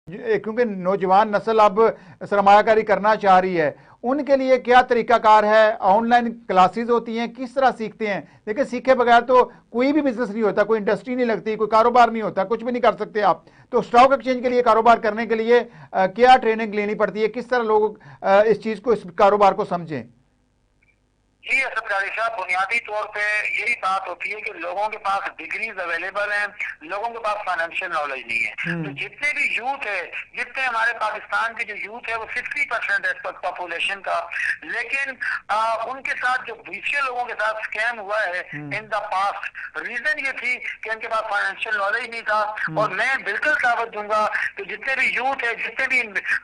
क्योंकि नौजवान नस्ल अब सरमायाकारी करना चाह रही है, उनके लिए क्या तरीकाकार है? ऑनलाइन क्लासेस होती हैं, किस तरह सीखते हैं? देखिए, सीखे बगैर तो कोई भी बिजनेस नहीं होता, कोई इंडस्ट्री नहीं लगती, कोई कारोबार नहीं होता, कुछ भी नहीं कर सकते आप। तो स्टॉक एक्सचेंज के लिए कारोबार करने के लिए क्या ट्रेनिंग लेनी पड़ती है? किस तरह लोग इस चीज को, इस कारोबार को समझें? जी असद कारी साहब, बुनियादी तौर पे यही बात होती है कि लोगों के पास डिग्रीज अवेलेबल हैं, लोगों के पास फाइनेंशियल नॉलेज नहीं है। तो जितने भी यूथ है, जितने हमारे पाकिस्तान के जो यूथ है वो 60% है पॉपुलेशन का, लेकिन उनके साथ जो 20 लोगों के साथ स्कैम हुआ है इन द पास्ट, रीजन ये थी कि उनके पास फाइनेंशियल नॉलेज नहीं था। और मैं बिल्कुल दावत दूंगा कि जितने भी यूथ है, जितने भी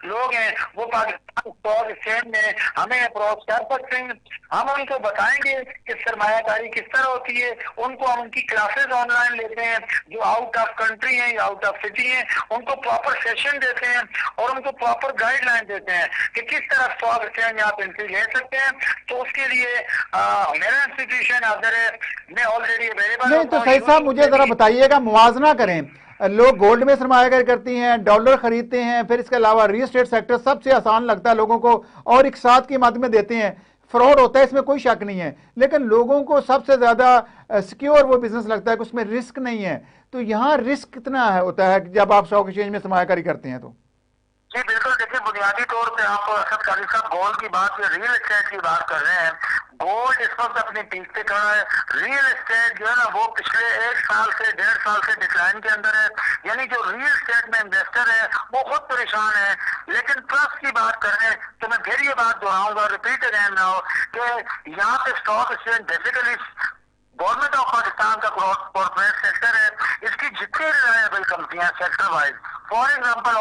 लोग हैं, वो पाकिस्तान स्टॉक एक्सचेंज में हमें अप्रोच कर सकते हैं। हम उनको बताएंगे कि सरमायाकारी किस तरह होती है, उनको हम उनकी क्लासेस ऑनलाइन लेते हैं, जो आउट ऑफ कंट्री हैं या आउट ऑफ सिटी हैं, उनको प्रॉपर सेशन देते हैं और उनको प्रॉपर गाइडलाइन देते हैं कि किस तरह स्टॉक एक्सचेंज आप एंट्री ले सकते हैं। तो उसके लिए मेरा इंस्टीट्यूशन अदर है, मैं ऑलरेडी अवेलेबल। नहीं तो सईद साहब, मुझे जरा बताइएगा, मुवाजना करें। लोग गोल्ड में सरमायाकारी करती हैं, डॉलर खरीदते हैं, फिर इसके अलावा रियल एस्टेट सेक्टर सबसे आसान लगता है लोगों को, और एक साथ की मद में देते हैं। फ्रॉड होता है, इसमें कोई शक नहीं है, लेकिन लोगों को सबसे ज्यादा सिक्योर वो बिजनेस लगता है कि उसमें रिस्क नहीं है। तो यहाँ रिस्क कितना होता है जब आप स्टॉक एक्सचेंज में सरमायाकारी करते हैं? तो जी बिल्कुल, देखिए बुनियादी तौर पे आप असद कारी साहब गोल्ड की बात या रियल एस्टेट की बात कर रहे हैं। गोल्ड इस वक्त अपनी पीक पे खड़ा है, रियल एस्टेट जो है ना वो पिछले 1 साल से 1.5 साल से डिक्लाइन के अंदर है। यानी जो रियल एस्टेट में इन्वेस्टर है वो खुद परेशान है। लेकिन ट्रस्ट की बात कर रहे हैं तो मैं फिर ये बात दोहराऊंगा, रिपीट अगेन ना हो, कि यहाँ पे stock exchange basically government of Pakistan का कॉर्पोरेट सेक्टर है। इसकी जितनी रिलायबल कंपनियां sector wise, for example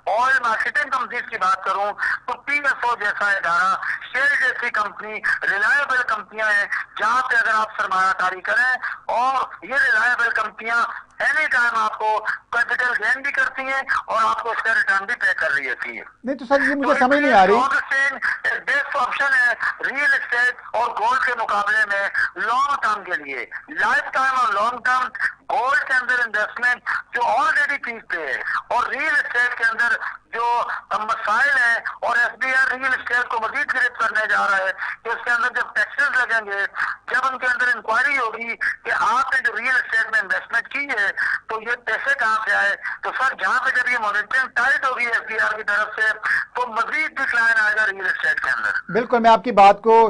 oil marketing companies की बात करूं तो पीएसओ जैसा इदारा, शेल जैसी कंपनी रिलायबल कंपनियां हैं जहां पे अगर आप सरमायाकारी करें, और ये रिलायबल कंपनियां एनी टाइम आपको कैपिटल गेन भी करती हैं और आपको उसका रिटर्न भी पे कर रही होती है। नहीं तो सर, ये मुझे समझ नहीं आ रही। बेस्ट ऑप्शन है रियल एस्टेट और गोल्ड के मुकाबले में लॉन्ग टर्म के लिए। लाइफ टाइम और लॉन्ग टर्म गोल्ड के अंदर इन्वेस्टमेंट जो ऑलरेडी पीक पे है, और रियल एस्टेट के अंदर जो मसाइल है, और एफबीआई रियल एस्टेट को मजीद गिरफ्त करने जा रहा है कि उसके अंदर जब टैक्सेस लगेंगे, जब उनके अंदर इंक्वायरी होगी कि आपने जो रियल एस्टेट में इन्वेस्टमेंट की है तो ये पैसे कहाँ से आए, तो सर जहाँ पे जब ये मॉनिटरिंग टाइट होगी एफबीआई की तरफ से तो मजीद डिक्लाइन आएगा रियल एस्टेट के अंदर। बिल्कुल, मैं आपकी बात को